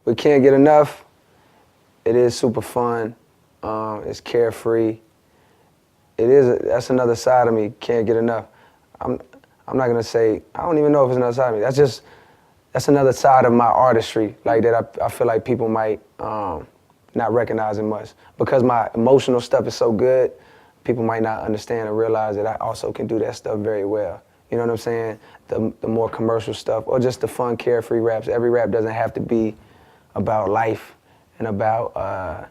we can't get enough. It is super fun. It's carefree. That's another side of me. Can't get enough. I'm not gonna say, I don't even know if it's another side of me. That's another side of my artistry, like that I feel like people might not recognize it much. Because my emotional stuff is so good, people might not understand or realize that I also can do that stuff very well. You know what I'm saying? The more commercial stuff, or just the fun, carefree raps. Every rap doesn't have to be about life and about,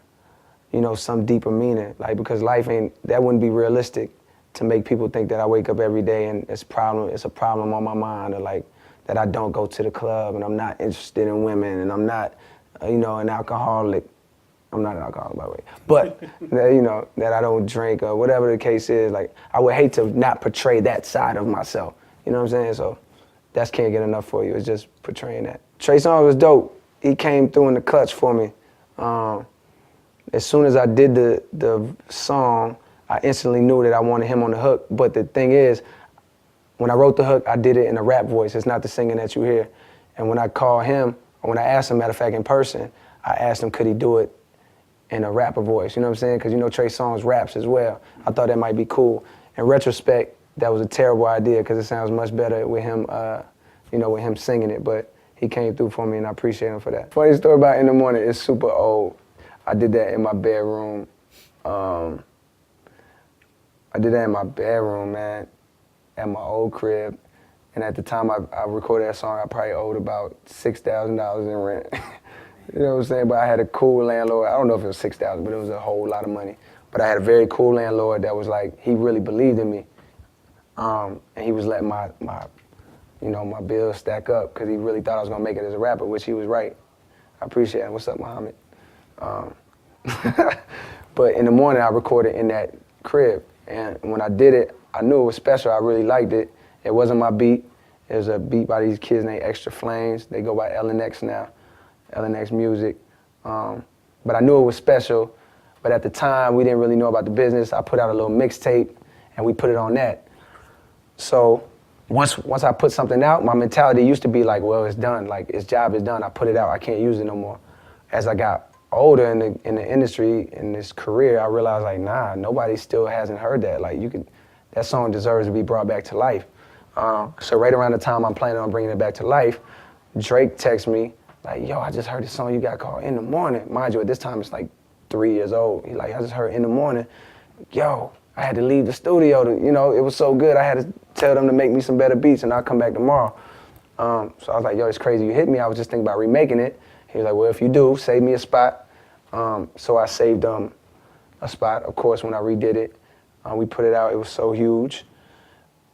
you know, some deeper meaning. Like, because life that wouldn't be realistic to make people think that I wake up every day and it's a problem on my mind, or like that I don't go to the club and I'm not interested in women and I'm not, you know, an alcoholic. I'm not an alcoholic, by the way. But, that, you know, that I don't drink or whatever the case is. Like, I would hate to not portray that side of myself. You know what I'm saying? So that's Can't Get Enough for you. It's just portraying that. Trey Songz was dope. He came through in the clutch for me. As soon as I did the song, I instantly knew that I wanted him on the hook. But the thing is, when I wrote the hook, I did it in a rap voice. It's not the singing that you hear. And when I called him, or when I asked him, matter of fact, in person, I asked him, could he do it in a rapper voice? You know what I'm saying? Because you know Trey Songz raps as well. I thought that might be cool. In retrospect, that was a terrible idea because it sounds much better with him, you know, with him singing it. But he came through for me, and I appreciate him for that. Funny story about In the Morning, it's super old. I did that in my bedroom. Man, at my old crib. And at the time I recorded that song, I probably owed about $6,000 in rent. You know what I'm saying? But I had a cool landlord. I don't know if it was $6,000, but it was a whole lot of money. But I had a very cool landlord that was like, he really believed in me. And he was letting my bills stack up because he really thought I was gonna make it as a rapper, which he was right. I appreciate it. What's up, Muhammad? But In the Morning, I recorded in that crib. And when I did it, I knew it was special. I really liked it. It wasn't my beat. It was a beat by these kids named Extra Flames. They go by LNX now, LNX Music. But I knew it was special. But at the time, we didn't really know about the business. I put out a little mixtape, and we put it on that. So once I put something out, my mentality used to be like, well, it's done. Like, its job is done. I put it out. I can't use it no more. As I got older in the industry, in this career, I realized, like, nah, nobody still hasn't heard that. Like, that song deserves to be brought back to life. So right around the time I'm planning on bringing it back to life, Drake texts me, like, yo, I just heard this song you got called In the Morning. Mind you, at this time, it's like 3 years old. He's like, I just heard In the Morning. Yo, I had to leave the studio to, you know, it was so good. I had to tell them to make me some better beats and I'll come back tomorrow. So I was like, yo, it's crazy you hit me. I was just thinking about remaking it. He was like, well, if you do, save me a spot. So I saved a spot. Of course, when I redid it, we put it out. It was so huge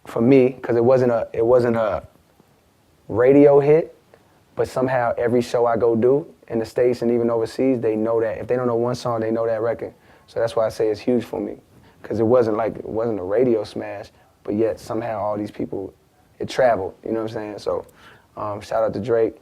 for me because it wasn't a radio hit, but somehow every show I go do in the States and even overseas, they know that. If they don't know one song, they know that record. So that's why I say it's huge for me, because it wasn't a radio smash, but yet somehow all these people, it traveled. You know what I'm saying? So shout out to Drake.